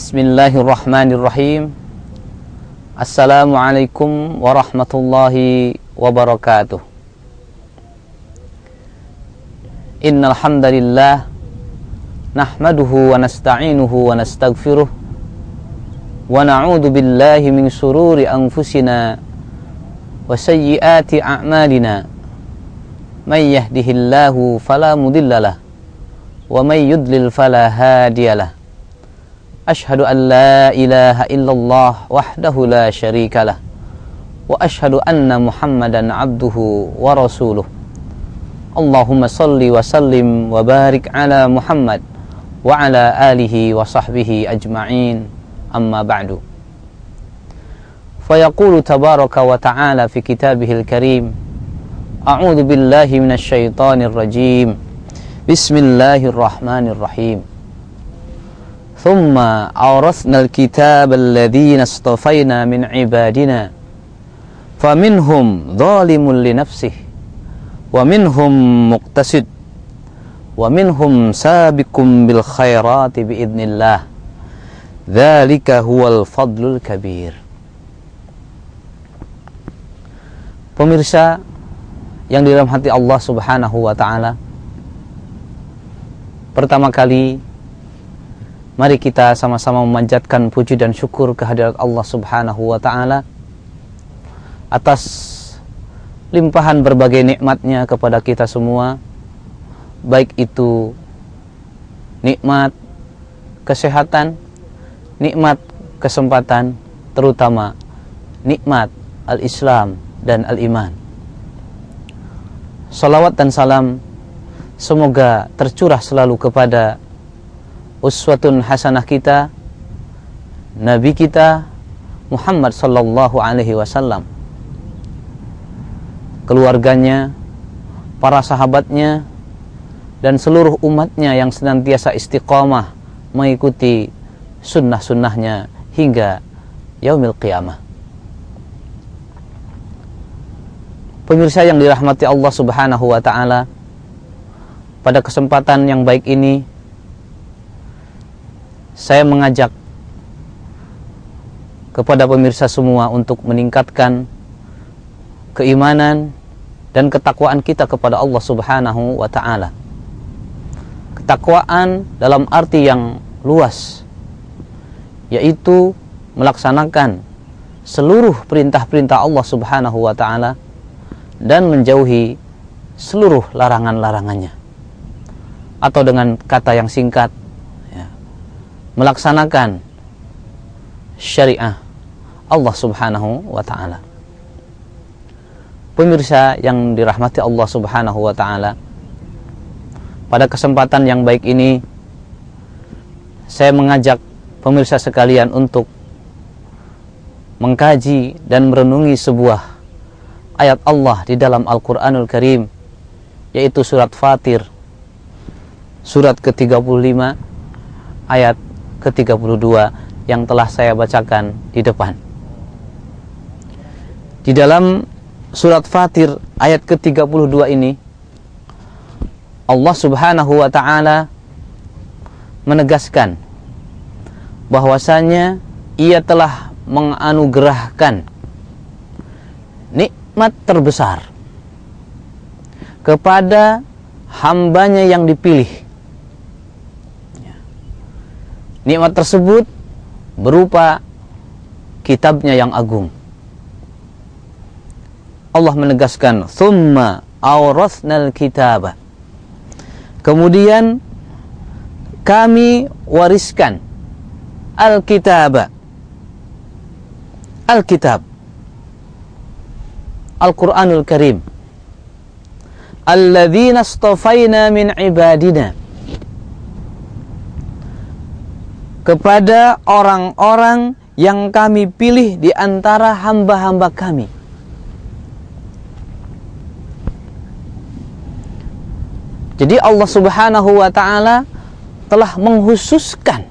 Bismillahirrahmanirrahim. Assalamualaikum warahmatullahi wabarakatuh. Innal hamdalillah nahmaduhu wa nasta'inuhu wa nastaghfiruh wa na'udzu billahi min shururi anfusina wa sayyiati a'malina. May yahdihillahu fala mudhillalah wa may yudlil fala hadiyalah. Ashhadu an la ilaha illallah wahdahu la syarikalah wa ashhadu anna Muhammadan abduhu wa rasuluh. Allahumma salli wa sallim wa barik ala Muhammad wa ala alihi wa sahbihi ajma'in, amma ba'du. Fayaqulu tabaraka wa ta'ala fi kitabihil karim, a'udzu billahi minasy syaithanir rajim. Bismillahirrahmanirrahim. Thumma awrasnal kitaba alladhina istafayna min ibadina faminhum zalimun li nafsihi wa minhum muqtasid wa minhum sabiqun bil khairati biidznillah. Dzalika huwal fadlul kabir. Pemirsa yang dirahmati Allah Subhanahu wa taala, pertama kali mari kita sama-sama memanjatkan puji dan syukur kehadirat Allah Subhanahu wa ta'ala atas limpahan berbagai nikmatnya kepada kita semua, baik itu nikmat kesehatan, nikmat kesempatan, terutama nikmat al-Islam dan al-Iman. Salawat dan salam semoga tercurah selalu kepada uswatun hasanah kita, Nabi kita Muhammad sallallahu alaihi wasallam, keluarganya, para sahabatnya, dan seluruh umatnya yang senantiasa istiqamah mengikuti sunnah-sunnahnya hingga yaumil qiyamah. Pemirsa yang dirahmati Allah Subhanahu wa ta'ala, pada kesempatan yang baik ini saya mengajak kepada pemirsa semua untuk meningkatkan keimanan dan ketakwaan kita kepada Allah Subhanahu wa ta'ala. Ketakwaan dalam arti yang luas, yaitu melaksanakan seluruh perintah-perintah Allah Subhanahu wa ta'ala dan menjauhi seluruh larangan-larangannya. Atau dengan kata yang singkat, melaksanakan syariah Allah Subhanahu wa ta'ala. Pemirsa yang dirahmati Allah Subhanahu wa ta'ala, pada kesempatan yang baik ini saya mengajak pemirsa sekalian untuk mengkaji dan merenungi sebuah ayat Allah di dalam Al-Quranul Karim, yaitu surat Fatir, surat ke-35 ayat ke-32 yang telah saya bacakan di depan. Di dalam surat Fatir ayat ke-32 ini, Allah Subhanahu wa ta'ala menegaskan bahwasanya Ia telah menganugerahkan nikmat terbesar kepada hambanya yang dipilih. Nikmat tersebut berupa kitabnya yang agung. Allah menegaskan, "Tsumma awrasnal kitaba." Kemudian kami wariskan al-kitaba. Al-kitab, Al-Quranul Karim. Alladzina istafayna min ibadina. Kepada orang-orang yang kami pilih di antara hamba-hamba kami. Jadi Allah Subhanahu wa ta'ala telah menghususkan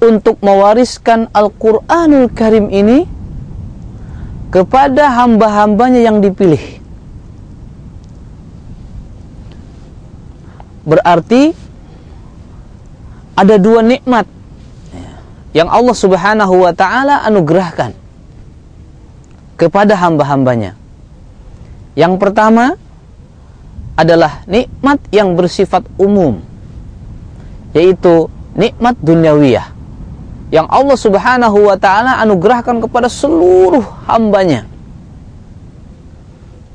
untuk mewariskan Al-Quranul Karim ini kepada hamba-hambanya yang dipilih. Berarti ada dua nikmat yang Allah Subhanahu wa ta'ala anugerahkan kepada hamba-hambanya. Yang pertama adalah nikmat yang bersifat umum, yaitu nikmat duniawiyah yang Allah Subhanahu wa ta'ala anugerahkan kepada seluruh hambanya,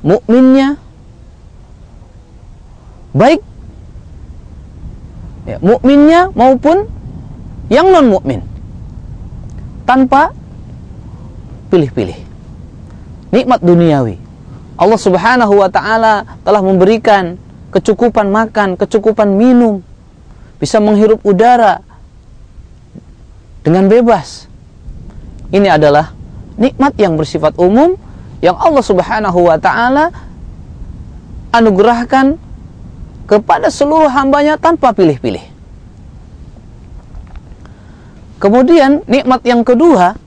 mukminnya baik mukminnya maupun yang non mukmin, tanpa pilih-pilih. Nikmat duniawi, Allah Subhanahu wa ta'ala telah memberikan kecukupan makan, kecukupan minum, bisa menghirup udara dengan bebas. Ini adalah nikmat yang bersifat umum yang Allah Subhanahu wa ta'ala anugerahkan kepada seluruh hambanya tanpa pilih-pilih. Kemudian nikmat yang kedua,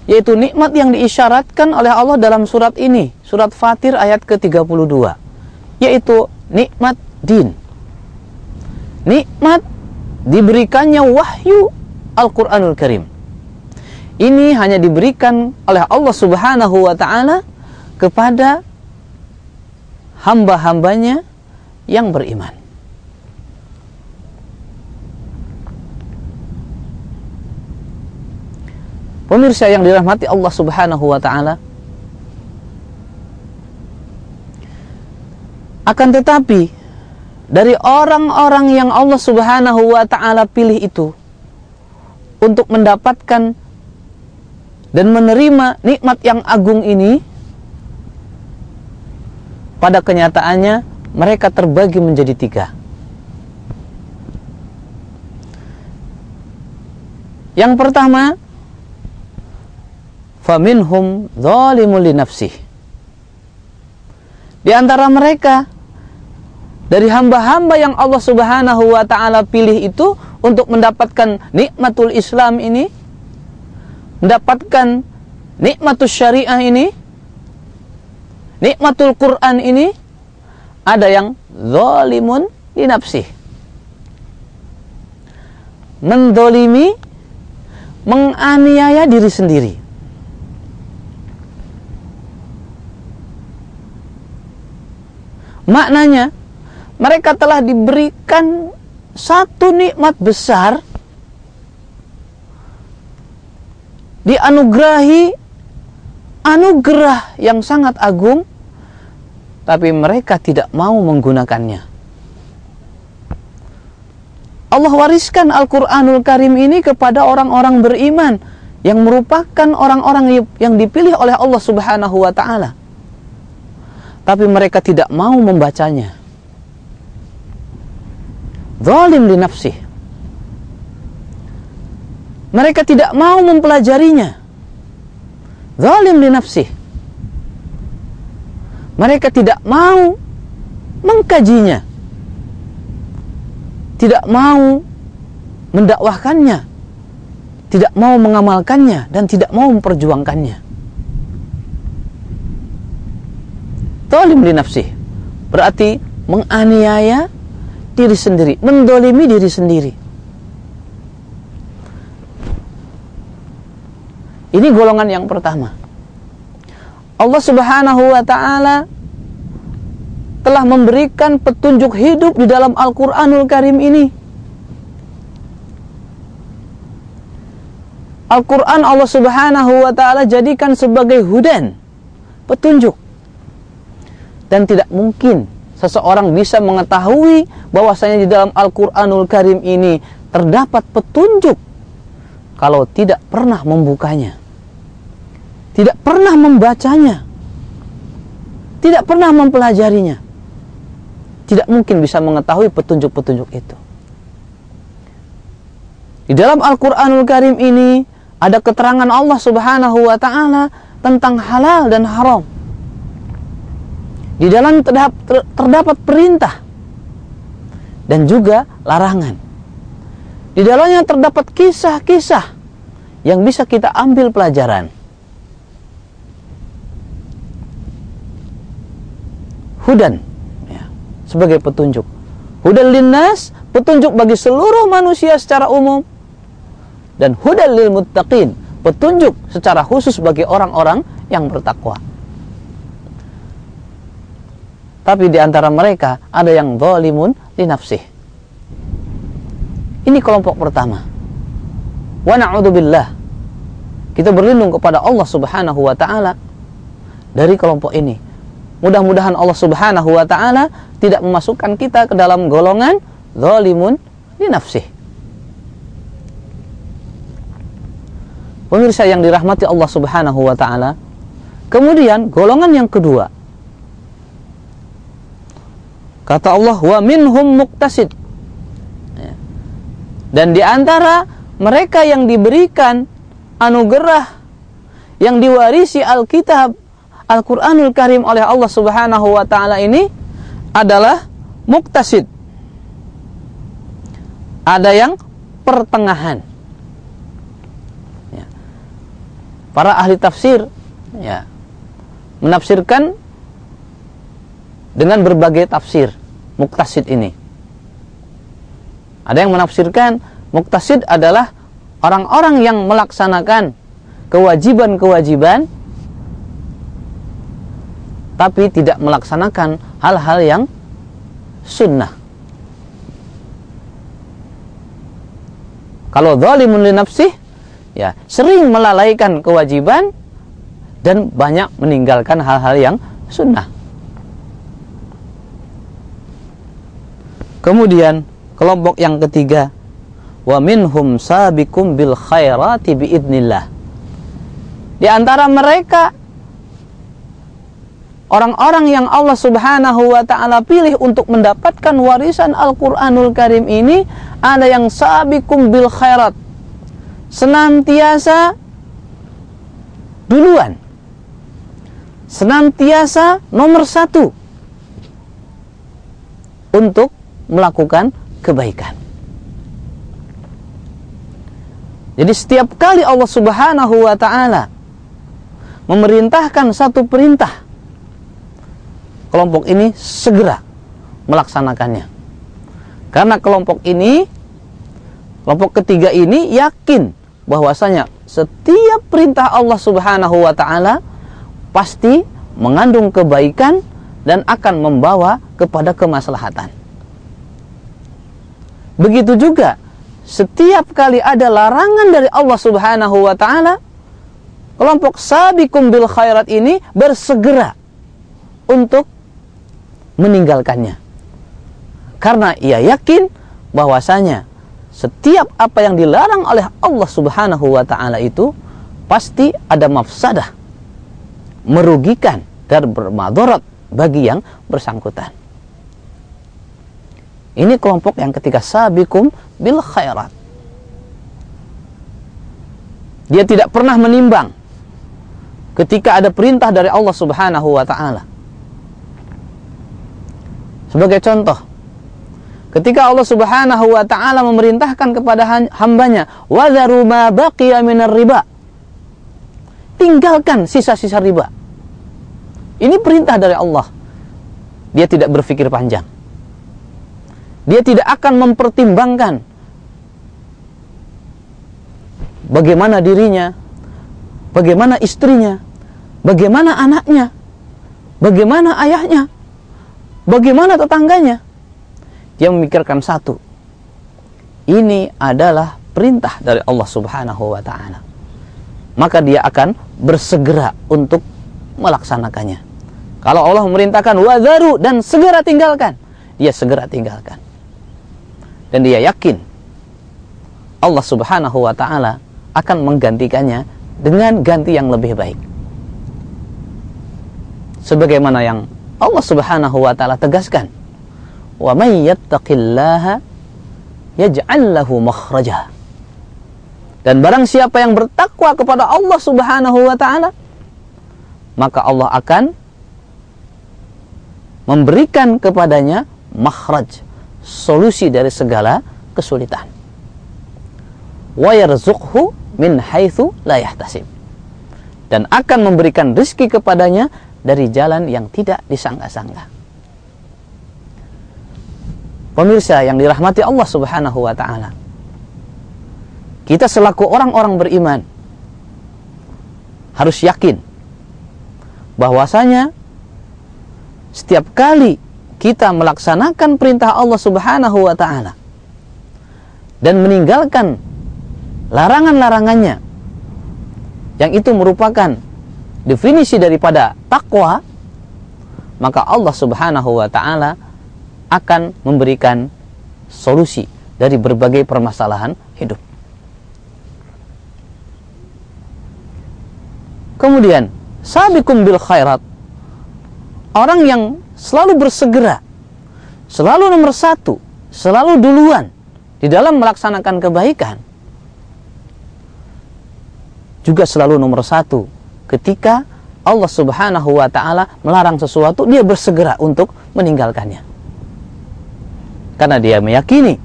yaitu nikmat yang diisyaratkan oleh Allah dalam surat ini, surat Fatir ayat ke-32, yaitu nikmat din. Nikmat diberikannya wahyu Al-Quranul Karim. Ini hanya diberikan oleh Allah Subhanahu wa ta'ala kepada hamba-hambanya yang beriman. Pemirsa yang dirahmati Allah Subhanahu wa ta'ala, akan tetapi dari orang-orang yang Allah Subhanahu wa ta'ala pilih itu untuk mendapatkan dan menerima nikmat yang agung ini, pada kenyataannya mereka terbagi menjadi tiga. Yang pertama, faminhum zalimun li nafsih. Di antara mereka, dari hamba-hamba yang Allah Subhanahu wa ta'ala pilih itu untuk mendapatkan nikmatul Islam ini, mendapatkan nikmatul syariah ini, nikmatul Quran ini, ada yang zalimun li nafsih, mendolimi, menganiaya diri sendiri. Maknanya, mereka telah diberikan satu nikmat besar, dianugerahi anugerah yang sangat agung, tapi mereka tidak mau menggunakannya. Allah wariskan Al-Quranul Karim ini kepada orang-orang beriman yang merupakan orang-orang yang dipilih oleh Allah Subhanahu wa ta'ala, tapi mereka tidak mau membacanya. Zalim li nafsih. Mereka tidak mau mempelajarinya. Zalim li nafsih. Mereka tidak mau mengkajinya, tidak mau mendakwahkannya, tidak mau mengamalkannya, dan tidak mau memperjuangkannya. Zalim li nafsih berarti menganiaya diri sendiri, mendolimi diri sendiri. Ini golongan yang pertama. Allah Subhanahu wa ta'ala telah memberikan petunjuk hidup di dalam Al-Quranul Karim ini. Al-Quran Allah Subhanahu wa ta'ala jadikan sebagai hudan, petunjuk. Dan tidak mungkin seseorang bisa mengetahui bahwasanya di dalam Al-Quranul Karim ini terdapat petunjuk kalau tidak pernah membukanya, tidak pernah membacanya, tidak pernah mempelajarinya. Tidak mungkin bisa mengetahui petunjuk-petunjuk itu. Di dalam Al-Quranul Karim ini ada keterangan Allah Subhanahu wa ta'ala tentang halal dan haram. Di dalam terdapat perintah dan juga larangan. Di dalamnya terdapat kisah-kisah yang bisa kita ambil pelajaran. Hudan, ya, sebagai petunjuk. Hudan linnas, petunjuk bagi seluruh manusia secara umum, dan hudal lil muttaqin, petunjuk secara khusus bagi orang-orang yang bertakwa. Tapi di antara mereka ada yang zalimun li nafsih. Ini kelompok pertama. Wa na'udzubillah, kita berlindung kepada Allah Subhanahu wa ta'ala dari kelompok ini. Mudah-mudahan Allah Subhanahu wa ta'ala tidak memasukkan kita ke dalam golongan zalimun li nafsih. Pemirsa yang dirahmati Allah Subhanahu wa ta'ala, kemudian golongan yang kedua, kata Allah, wa minhum muqtasid, dan di antara mereka yang diberikan anugerah, yang diwarisi Alkitab Al-Quranul Karim oleh Allah Subhanahu wa ta'ala ini adalah muqtasid. Ada yang pertengahan. Ya. Para ahli tafsir menafsirkan dengan berbagai tafsir muqtasid ini. Ada yang menafsirkan muqtasid adalah orang-orang yang melaksanakan kewajiban-kewajiban tapi tidak melaksanakan hal-hal yang sunnah. Kalau zalimun li nafsih, ya, sering melalaikan kewajiban dan banyak meninggalkan hal-hal yang sunnah. Kemudian kelompok yang ketiga, wa minhum sabiqum bil khairati biidnillah. Di antara mereka orang-orang yang Allah Subhanahu wa ta'ala pilih untuk mendapatkan warisan Al-Quranul Karim ini, ada yang sabiqum bil khairat, senantiasa duluan, senantiasa nomor satu untuk melakukan kebaikan. Jadi setiap kali Allah Subhanahu wa ta'ala memerintahkan satu perintah, kelompok ini segera melaksanakannya. Karena kelompok ketiga ini yakin bahwasanya setiap perintah Allah Subhanahu wa ta'ala pasti mengandung kebaikan dan akan membawa kepada kemaslahatan. Begitu juga setiap kali ada larangan dari Allah Subhanahu wa ta'ala, kelompok sabiqum bil khairat ini bersegera untuk meninggalkannya. Karena ia yakin bahwasanya setiap apa yang dilarang oleh Allah Subhanahu wa ta'ala itu pasti ada mafsadah, merugikan dan bermadarat bagi yang bersangkutan. Ini kelompok yang ketiga, sabiqum bil khairat. Dia tidak pernah menimbang ketika ada perintah dari Allah Subhanahu wa ta'ala. Sebagai contoh, ketika Allah Subhanahu wa ta'ala memerintahkan kepada hambanya, wadharu ma baqiya minar riba, tinggalkan sisa-sisa riba. Ini perintah dari Allah. Dia tidak berpikir panjang. Dia tidak akan mempertimbangkan bagaimana dirinya, bagaimana istrinya, bagaimana anaknya, bagaimana ayahnya, bagaimana tetangganya. Dia memikirkan satu, ini adalah perintah dari Allah Subhanahu wa ta'ala. Maka dia akan bersegera untuk melaksanakannya. Kalau Allah memerintahkan wadharu dan segera tinggalkan, dia segera tinggalkan. Dan dia yakin Allah Subhanahu wa ta'ala akan menggantikannya dengan ganti yang lebih baik. Sebagaimana yang Allah Subhanahu wa ta'ala tegaskan, wa may yattaqillaha yaj'al lahu makhraja. Dan barang siapa yang bertakwa kepada Allah Subhanahu wa ta'ala, maka Allah akan memberikan kepadanya makhraj, solusi dari segala kesulitan. Wa yarzuqhu min haitsu la yahtasib. Dan akan memberikan rezeki kepadanya dari jalan yang tidak disangka-sangka. Pemirsa yang dirahmati Allah Subhanahu wa ta'ala, kita selaku orang-orang beriman harus yakin bahwasanya setiap kali kita melaksanakan perintah Allah Subhanahu wa ta'ala dan meninggalkan larangan-larangannya, yang itu merupakan definisi daripada takwa, maka Allah Subhanahu wa ta'ala akan memberikan solusi dari berbagai permasalahan hidup. Kemudian, sabiqum bil khairat, orang yang selalu bersegera, selalu nomor satu, selalu duluan di dalam melaksanakan kebaikan, juga selalu nomor satu ketika Allah Subhanahu wa ta'ala melarang sesuatu, dia bersegera untuk meninggalkannya. Karena dia meyakini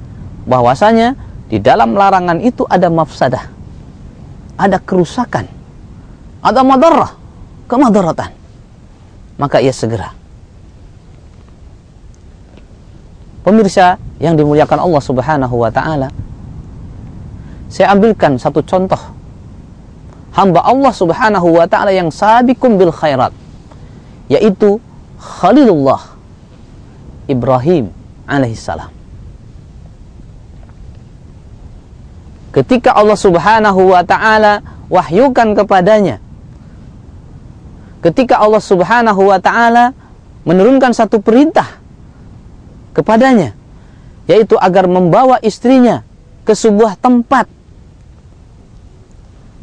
bahwasanya di dalam larangan itu ada mafsadah, ada kerusakan, ada madarrah, kemadaratan. Maka ia segera. Pemirsa yang dimuliakan Allah Subhanahu wa ta'ala, saya ambilkan satu contoh hamba Allah Subhanahu wa ta'ala yang sabiqum bil khairat, yaitu Khalilullah Ibrahim alaihissalam. Ketika Allah Subhanahu wa ta'ala wahyukan kepadanya, ketika Allah Subhanahu wa ta'ala menurunkan satu perintah kepadanya, yaitu agar membawa istrinya ke sebuah tempat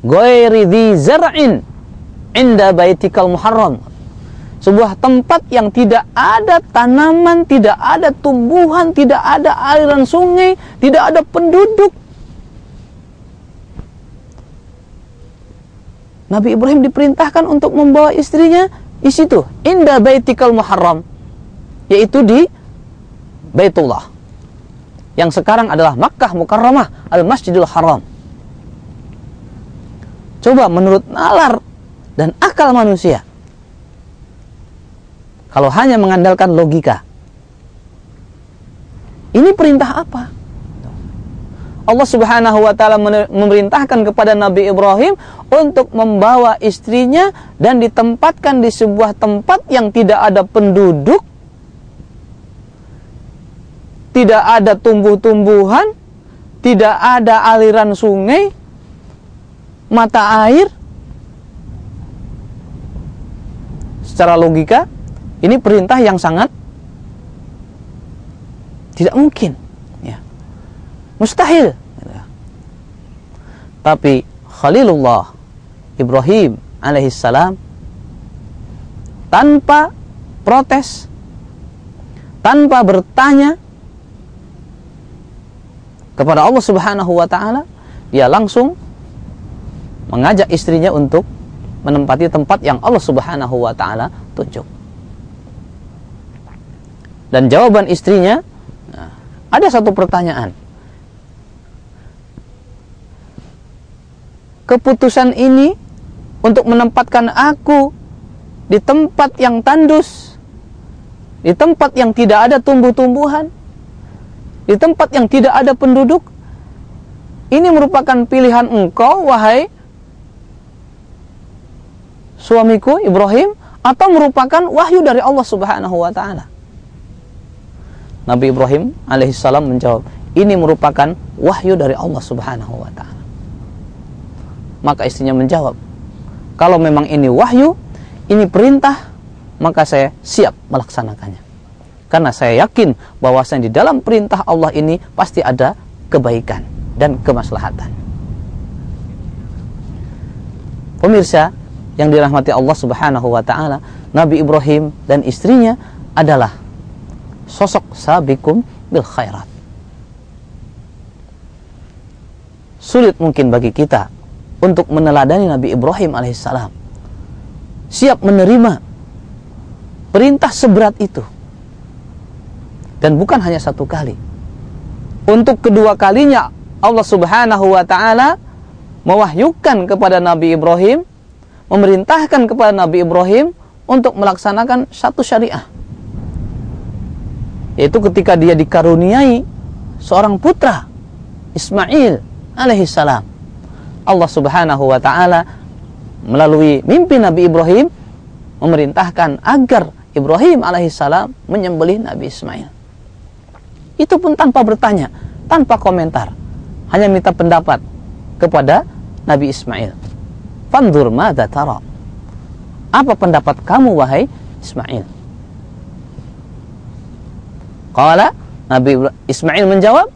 ghairi dzi zar'in inda baitikal muharram, sebuah tempat yang tidak ada tanaman, tidak ada tumbuhan, tidak ada aliran sungai, tidak ada penduduk. Nabi Ibrahim diperintahkan untuk membawa istrinya di situ, inda baitikal muharram, yaitu di Baitullah, yang sekarang adalah Makkah Mukarramah, Al-Masjidil Haram. Coba menurut nalar dan akal manusia, kalau hanya mengandalkan logika, ini perintah apa? Allah Subhanahu wa ta'ala memerintahkan kepada Nabi Ibrahim untuk membawa istrinya dan ditempatkan di sebuah tempat yang tidak ada penduduk, tidak ada tumbuh-tumbuhan, tidak ada aliran sungai, mata air. Secara logika, ini perintah yang sangat tidak mungkin, ya, mustahil. Tapi Khalilullah Ibrahim alaihissalam tanpa protes, tanpa bertanya kepada Allah Subhanahu wa ta'ala, dia langsung mengajak istrinya untuk menempati tempat yang Allah Subhanahu wa ta'ala tunjuk. Dan jawaban istrinya, ada satu pertanyaan. Keputusan ini untuk menempatkan aku di tempat yang tandus, di tempat yang tidak ada tumbuh-tumbuhan, di tempat yang tidak ada penduduk, ini merupakan pilihan engkau, wahai suamiku Ibrahim, atau merupakan wahyu dari Allah Subhanahu wa ta'ala? Nabi Ibrahim alaihissalam menjawab, ini merupakan wahyu dari Allah Subhanahu wa ta'ala. Maka istrinya menjawab, kalau memang ini wahyu, ini perintah, maka saya siap melaksanakannya. Karena saya yakin bahwasanya di dalam perintah Allah ini pasti ada kebaikan dan kemaslahatan. Pemirsa yang dirahmati Allah Subhanahu wa ta'ala, Nabi Ibrahim dan istrinya adalah sosok sabiqum bil khairat. Sulit mungkin bagi kita untuk meneladani Nabi Ibrahim alaihissalam, siap menerima perintah seberat itu. Dan bukan hanya satu kali, untuk kedua kalinya Allah Subhanahu wa ta'ala mewahyukan kepada Nabi Ibrahim, memerintahkan kepada Nabi Ibrahim untuk melaksanakan satu syariah, yaitu ketika dia dikaruniai seorang putra, Ismail alaihissalam. Allah subhanahu wa ta'ala melalui mimpi Nabi Ibrahim memerintahkan agar Ibrahim alaihissalam menyembelih Nabi Ismail. Itu pun tanpa bertanya, tanpa komentar, hanya minta pendapat kepada Nabi Ismail. Fanzur madza tara, apa pendapat kamu wahai Ismail? Qala, Nabi Ismail menjawab,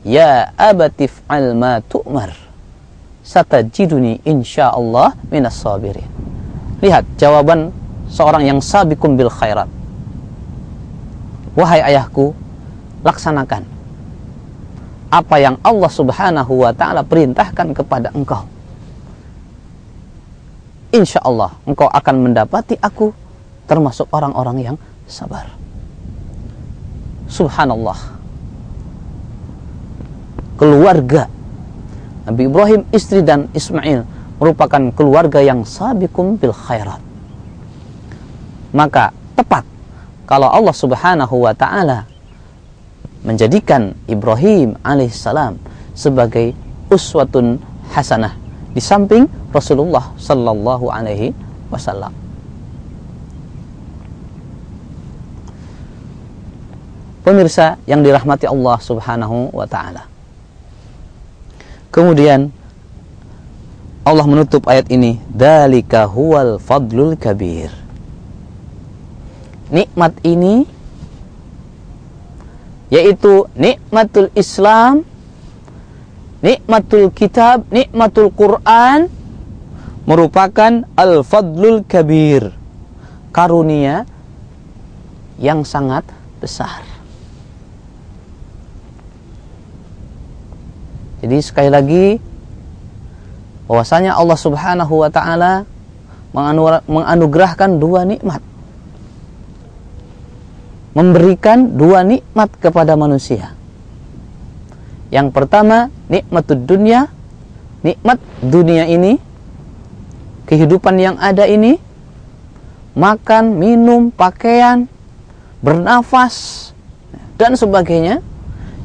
ya abatif al ma tu'mar, satajiduni insyaallah minas sabirin. Lihat jawaban seorang yang sabiqun bil khairat. Wahai ayahku, laksanakan apa yang Allah subhanahu wa ta'ala perintahkan kepada engkau. Insya Allah engkau akan mendapati aku termasuk orang-orang yang sabar. Subhanallah. Keluarga Nabi Ibrahim, istri dan Ismail merupakan keluarga yang sabiqun bil khairat. Maka tepat kalau Allah subhanahu wa ta'ala menjadikan Ibrahim alaihissalam sebagai uswatun hasanah di samping Rasulullah sallallahu alaihi wasallam. Pemirsa yang dirahmati Allah subhanahu wa ta'ala, kemudian Allah menutup ayat ini, dzalika huwal fadlul kabir. Nikmat ini, yaitu nikmatul Islam, nikmatul kitab, nikmatul Quran, merupakan al-fadlul kabir, karunia yang sangat besar. Jadi sekali lagi, bahwasanya Allah subhanahu wa ta'ala menganugerahkan dua nikmat, memberikan dua nikmat kepada manusia. Yang pertama, nikmatud dunia, nikmat dunia ini, kehidupan yang ada ini, makan, minum, pakaian, bernafas, dan sebagainya,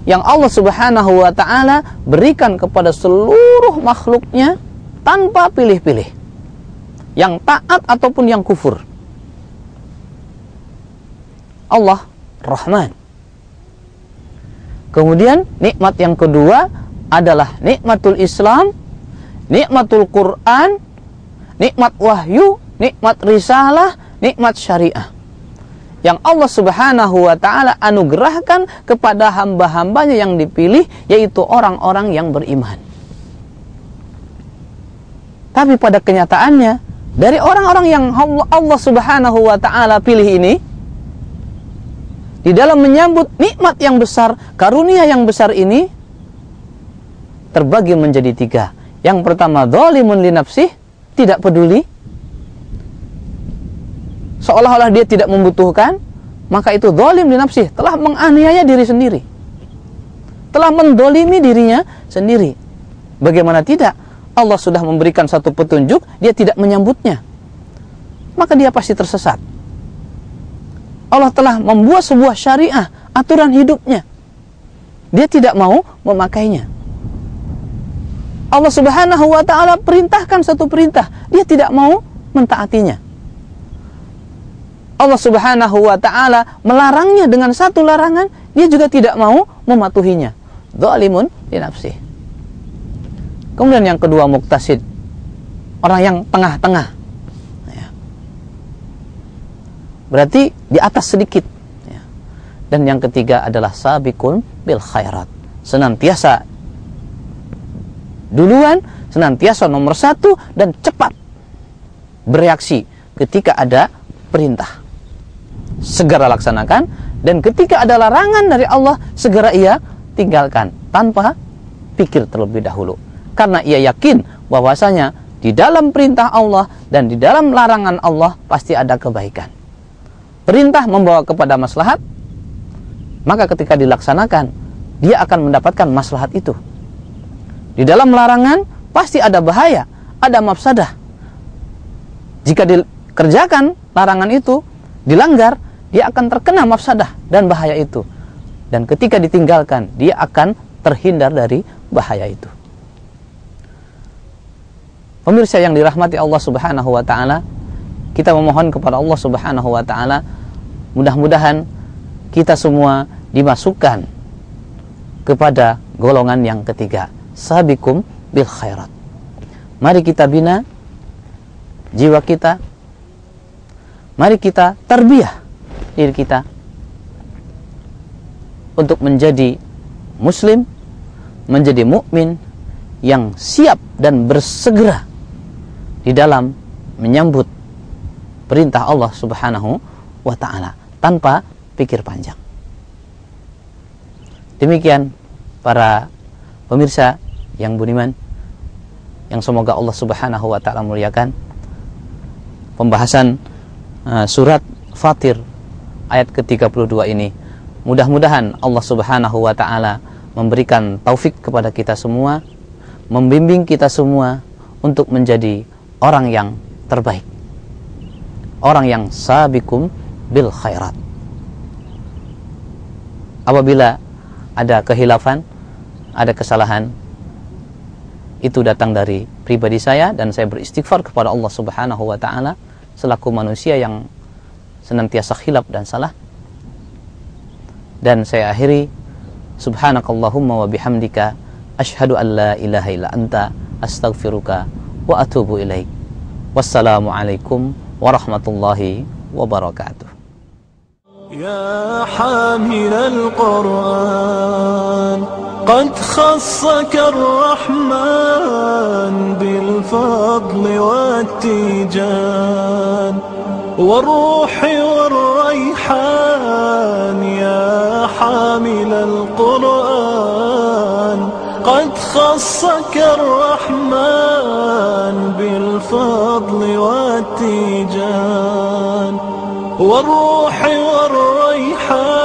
yang Allah subhanahu wa ta'ala berikan kepada seluruh makhluknya tanpa pilih-pilih, yang taat ataupun yang kufur. Allah Rahman. Kemudian nikmat yang kedua adalah nikmatul Islam, nikmatul Quran, nikmat wahyu, nikmat risalah, nikmat syariah, yang Allah subhanahu wa ta'ala anugerahkan kepada hamba-hambanya yang dipilih, yaitu orang-orang yang beriman. Tapi pada kenyataannya, dari orang-orang yang Allah subhanahu wa ta'ala pilih ini, di dalam menyambut nikmat yang besar, karunia yang besar ini, terbagi menjadi tiga. Yang pertama, dzalimun li nafsih, tidak peduli, seolah-olah dia tidak membutuhkan, maka itu zalim li nafsih, telah menganiaya diri sendiri, telah mendolimi dirinya sendiri. Bagaimana tidak? Allah sudah memberikan satu petunjuk, dia tidak menyambutnya, maka dia pasti tersesat. Allah telah membuat sebuah syariah, aturan hidupnya, dia tidak mau memakainya. Allah subhanahu wa ta'ala perintahkan satu perintah, dia tidak mau mentaatinya. Allah subhanahu wa ta'ala melarangnya dengan satu larangan, dia juga tidak mau mematuhinya. Dzalimun li nafsih. Kemudian yang kedua, muktasid, orang yang tengah-tengah, ya, berarti di atas sedikit, ya. Dan yang ketiga adalah sabiqun bil khairat, senantiasa duluan, senantiasa nomor satu, dan cepat bereaksi ketika ada perintah, segera laksanakan, dan ketika ada larangan dari Allah, segera ia tinggalkan tanpa pikir terlebih dahulu, karena ia yakin bahwasanya di dalam perintah Allah dan di dalam larangan Allah pasti ada kebaikan. Perintah membawa kepada maslahat, maka ketika dilaksanakan dia akan mendapatkan maslahat itu. Di dalam larangan pasti ada bahaya, ada mafsadah. Jika dikerjakan larangan itu, dilanggar, dia akan terkena mafsadah dan bahaya itu. Dan ketika ditinggalkan, dia akan terhindar dari bahaya itu. Pemirsa yang dirahmati Allah Subhanahu wa taala, kita memohon kepada Allah Subhanahu wa taala mudah-mudahan kita semua dimasukkan kepada golongan yang ketiga, sabiqum bil khairat. Mari kita bina jiwa kita. Mari kita tarbiyah diri kita untuk menjadi muslim, menjadi mukmin yang siap dan bersegera di dalam menyambut perintah Allah Subhanahu wa taala tanpa pikir panjang. Demikian para pemirsa yang budiman, yang semoga Allah Subhanahu wa taala muliakan, pembahasan surat Fatir ayat ke-32 ini. Mudah-mudahan Allah Subhanahu wa taala memberikan taufik kepada kita semua, membimbing kita semua untuk menjadi orang yang terbaik, orang yang sabiqum bil khairat. Apabila ada kehilafan, ada kesalahan, itu datang dari pribadi saya, dan saya beristighfar kepada Allah Subhanahu wa taala selaku manusia yang senantiasa khilaf dan salah. Dan saya akhiri, subhanakallahumma wa bihamdika asyhadu an la ilaha illa anta astaghfiruka wa atubu ilaik. Wassalamualaikum warahmatullahi wabarakatuh. يا حامل القرآن قد خصك الرحمن بالفضل والتيجان والروح والريحان. يا حامل القرآن قد خصك الرحمن بالفضل والتيجان والروح والريحان.